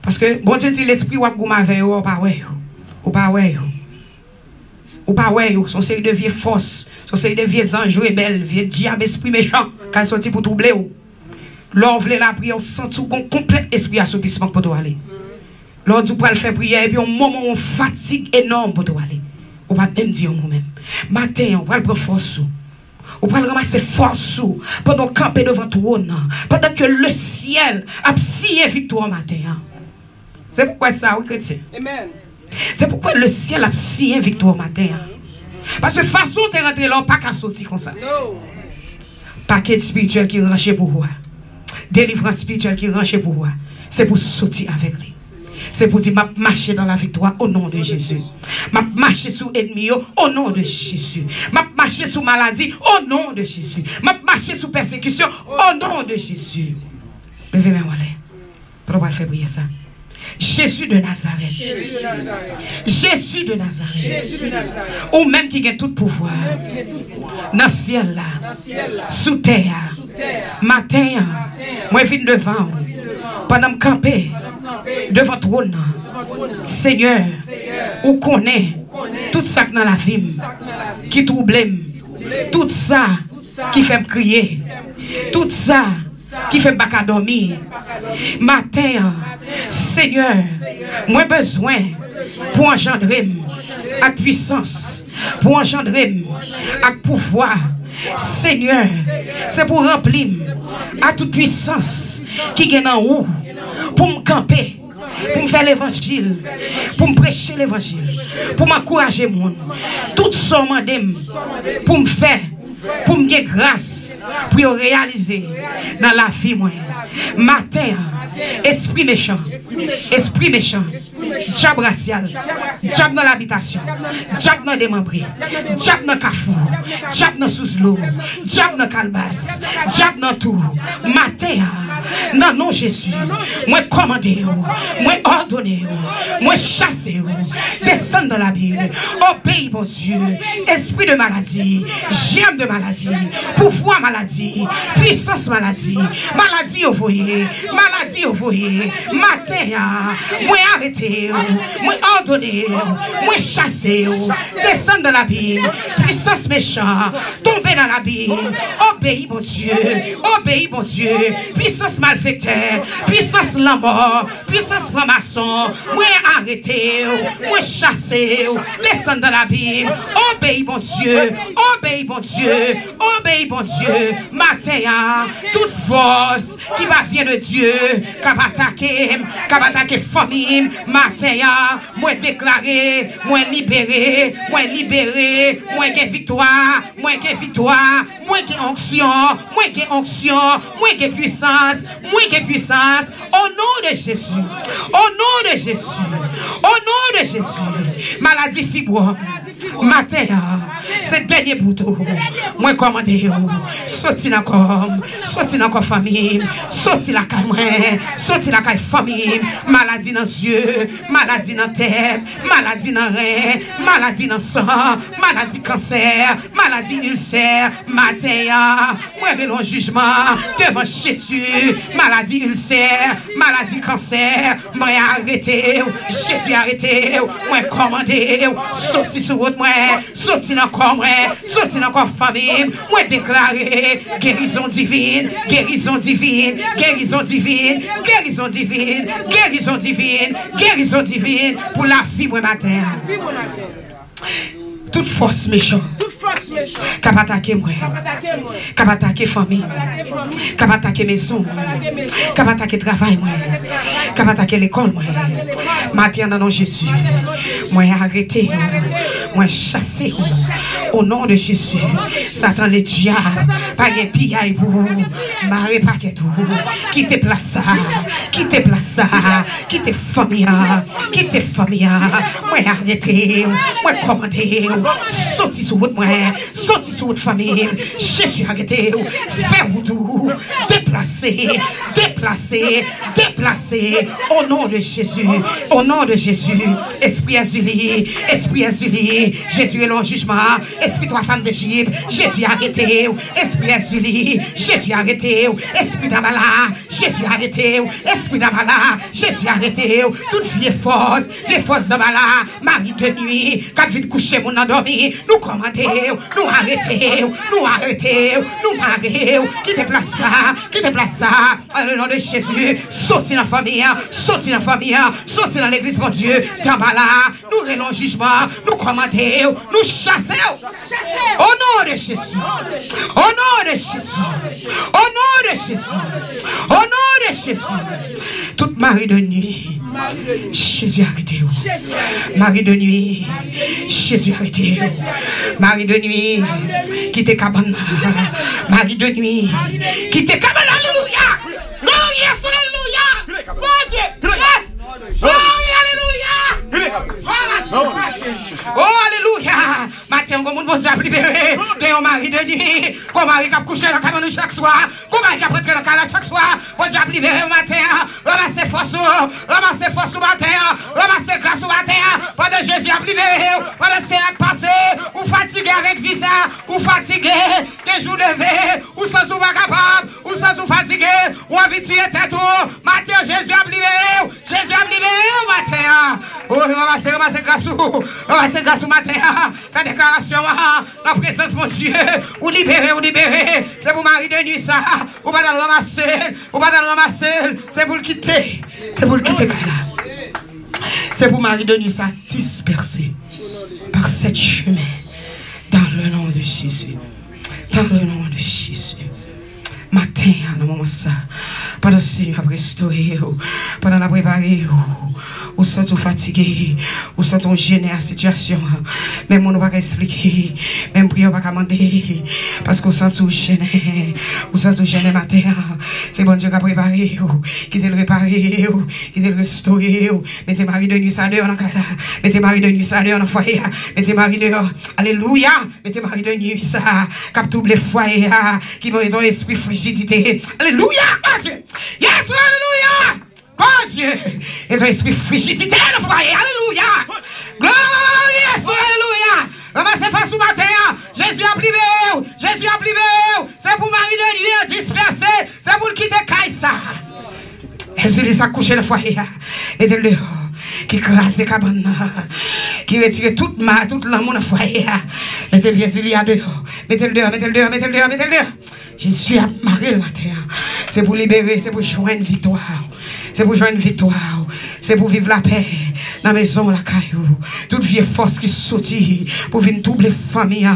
Parce que bon Dieu dit l'esprit ou gouma avec ou pas ouais. Ou pas ouais. Ou pas ouais, son série de vieilles forces, son série de vieilles anges rebelles, vieux diable esprit méchant, quand il sorti pour troubler ou. L'on voulait la prière, on sent tout complet esprit assoupissement pour toi aller. Lors du pour le faire prière, et puis un moment on fatigue énorme pour toi aller. On va même dire nous-mêmes. Matin, on va le prendre force. On va le ramasser force pendant camper devant toi. Pendant que le ciel a scié victoire matin. C'est pourquoi ça, oui, chrétien. Amen. C'est pourquoi le ciel a scié victoire matin. Parce que façon de rentrer là, pas qu'à sortir comme ça. Paquet spirituel qui range pour vous. Délivrance spirituelle qui range pour vous. C'est pour sortir avec lui. C'est pour dire, m'a marcher dans la victoire au nom de Jésus. M'a marcher sous ennemi au nom de Jésus. M'a marcher sous maladie au nom de Jésus. M'a marcher sous persécution au nom de Jésus. Levez-moi en l'air. Pourquoi faire prier ça? Jésus de Nazareth. Jésus de Nazareth. Ou même qui a tout pouvoir. Dans le ciel là. Sous terre. Matin. Moi je viens devant. Pendant me camper. Devant trône. Seigneur. Ou connaît. Tout ça dans la vie. Qui trouble. Tout ça. Qui fait me crier. Tout ça. Qui fait pas dormir. Matin, Seigneur, moi besoin pour engendrer à puissance, pour engendrer à pouvoir. Seigneur, c'est pour remplir à toute puissance qui est en haut, pour me camper, pour me faire l'évangile, pour me prêcher l'évangile, pour m'encourager mon. Tout ça pour me faire, pour me donner grâce, pour réaliser dans la vie moi. Matin, esprit méchant, diable racial, diable dans l'habitation, diable dans démembré, diable dans cafou, diable dans sous-l'eau, diable dans calebasse, diable dans tout. Matin, dans nom Jésus, moi commander, moi ordonner, moi chasser, descendre dans la Bible, obéis mon Dieu, esprit de maladie, germe de maladie, pouvoir maladie, puissance maladie, maladie au foyer, maladie au foyer, matin, moi arrêter, moi ordonner, moi chasser, descendre dans la Bible, puissance méchant, tomber dans la Bible, obéis mon Dieu, puissance malfaiteur, puissance la mort, puissance franc-maçon, moi arrêter, moi chasser, descendre dans la Bible, obéis mon Dieu, matin, toute force qui va venir de Dieu, qui va attaquer famille, matin, moi déclarer, moi libérer, moi gain victoire, moi gain onction, moi gain puissance, au nom de Jésus, maladie fibrome. Matin, c'est dernier bouton. Moi commandé, sorti dans la famille, sorti la caille, sorti la caille famille, maladie dans les yeux, maladie dans la tête, maladie dans les reins, maladie dans le sang, maladie cancer, maladie ulcère. Matin, moi vais le jugement devant Jésus, maladie ulcère, maladie cancer, moi arrêté, Jésus arrêté, moi commandé, sorti sur votre moi, sorti dans corps famille, moi déclaré guérison divine pour la vie moi matin. Toute force méchante qui va attaquer moi, qui va attaquer famille, qui va attaquer maison, qui va attaquer travail moi, qui va attaquer l'école moi. Matin dans nom Jésus, moi arrêter, moi chasser au nom de Jésus. Satan le diable, pas de pillaille pour marrer paquet tout, quitte place ça, quitte famille, moi arrêter, moi commander, sorti sur votre moyen, sorti sur votre famille. Jésus arrêtez, faites tout, déplacez, déplacez, déplacez, au nom de Jésus, au nom de Jésus. Esprit azuli, Jésus est le jugement, esprit trois femmes d'Égypte, Jésus arrêtez, esprit azuli, Jésus arrêtez, esprit d'Amala, Jésus arrêtez, esprit d'Amala, Jésus arrêtez, toute vieille force d'Amala, mari de nuit, quand vient coucher mon endormi, nous commandez, nous arrêtez, nous marrer, qui déplace ça, au nom de Jésus, sorti dans la famille, sorti dans l'église, mon Dieu, d'Amala, nous relons jugement, nous commander, nous chasser. Au nom de Jésus. Au nom de Jésus. Au nom de Jésus. Au nom de Jésus. Toute mari de nuit. Jésus arrêtez-vous. Marie de nuit. Jésus arrêtez-vous. Marie de nuit. Quittez cabane. Marie de nuit. Quittez cabane. Alléluia. Gloria, alléluia. Mon Dieu. Yes. Gloria, alléluia. Oh, alléluia. Matin, comme on vous a libéré de un mari de nuit, comme mari qui a couché dans le cabane chaque soir, comme mari qui a prêté dans le cabane chaque soir, vous a libéré au matin, ramassez force au matin, ramassez grâce au matin, pendant Jésus a libéré, pendant c'est à passer, ou fatigué avec vie ça, ou fatigué, des jours levés, ou sans ou pas capable, ou sans ou fatigué, ou habitué tête tout, matin Jésus a libéré au matin, oh, ramassez grâce au matin, faites déclaration, la présence mon Dieu, ou libérer, c'est pour mari de nuit ça, ou pas dans le ramasser, c'est pour le quitter, c'est pour mari de nuit ça, disperser par cette chemin, dans le nom de Jésus, matin, dans le moment ça, pendant que le Seigneur a restauré, pendant la préparé, ou sent fatigué, ou sent gêné à la situation, même on ne va pas expliquer, même prier, on ne va pas demander, parce qu'on sent gêné, matin, c'est bon Dieu qui a préparé, qui t'a réparé, qui t'a restauré, mettez mari de nuit ça dehors, mettez mari de nuit ça dehors dans le foyer, mettez mari dehors, alléluia, mettez mari de nuit ça, cap double foyer, qui met ton esprit frigidité, alléluia, mon Dieu, yes, alléluia. Bon Dieu, et ton esprit frigidité dans le foyer, alléluia. Gloire, alléluia. Ramassez face au matin, Jésus a libéré, c'est pour mari de nuit dispersé, c'est pour le quitter Kaïsa. Jésus les a couché dans le foyer, mettez-le dehors, qui crasse les cabanes, qui retire toute l'amour dans le foyer, mettez-le Jésus dehors, mettez-le dehors. Jésus a marré le matin, c'est pour libérer, c'est pour joindre victoire. C'est pour vivre la paix dans la maison, la caillou. Toute vieille force qui sortit pour venir doubler famille,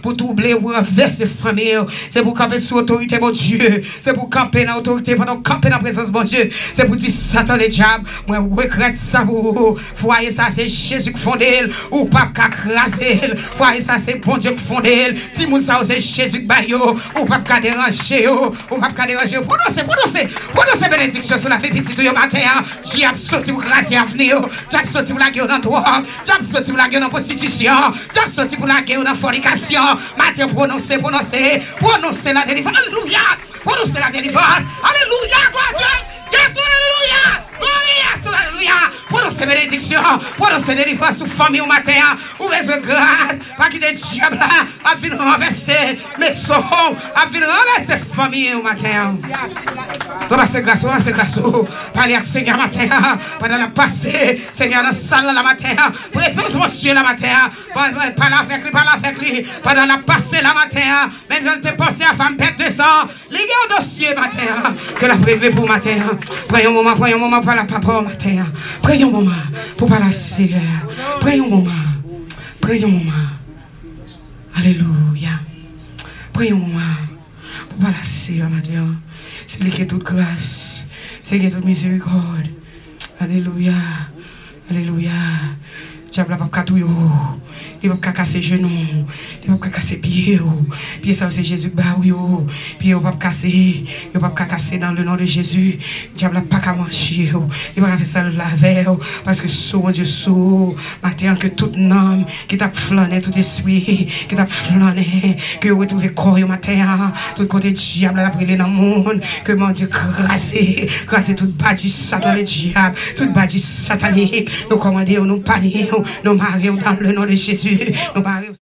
pour doubler ou renverser famille. C'est pour camper sous autorité, mon Dieu. C'est pour camper dans l'autorité, pendant camper dans la présence, mon Dieu. C'est pour dire Satan, le diable, moi, regrette ça pour vous. Voyez ça, c'est Jésus qui fonde, ou pas qu'à craser. Voyez ça, c'est bon Dieu qui fonde. Timoun ça, c'est Jésus qui baille, ou pas qu'à déranger, ou pas qu'à déranger. Prononcez bénédiction sur la vie petite. Matin, tu as sorti pour grâce à venir, tu as sorti pour la guerre dans drogue, tu as sorti pour la guerre dans prostitution, tu as sorti pour la guerre dans fornication. Matin, prononcez la délivrance. Alléluia, prononcez la délivrance. Alléluia, gloire à Dieu. Yes, alléluia. Alléluia. Prononcez bénédiction, prononcez délivrance sous famille au matin, ou besoin de grâce, pas qu'il y ait des diables à venir renverser maison, à venir renverser famille au matin. Ramassez grâce, parlez à Seigneur matin, pendant la passée, Seigneur dans la salle la matin, présence mon Dieu la matin, parlez avec lui, pendant la passée la matin, même je te pensé à femme pète de sang, liguez au dossier matin, que la prévée pour matin, prenons un moment pour la papa matin, prenons un moment pour parler à Seigneur, prenons un moment, alléluia, prenons un moment pour parler à Seigneur matin. C'est lui qui est toute grâce, c'est lui qui est toute miséricorde. Alléluia, alléluia. Diable pas tout yo. Il va pas casser genoux, il va pas casser pied. Pied ça c'est Jésus ba yo. Pied va pas casser, il va pas casser dans le nom de Jésus. Diable pas qu'à manger. Il va faire ça laver parce que son Dieu sous matin que tout homme qui t'a flâné tout esprit qui t'a flâné que vous retrouvez corps au matin tout côté diable a brûlé dans le monde que mon Dieu crasser tout bâti satan le diable tout bâti satanique nous commander nous panier nous marier dans le nom de Jésus nous marier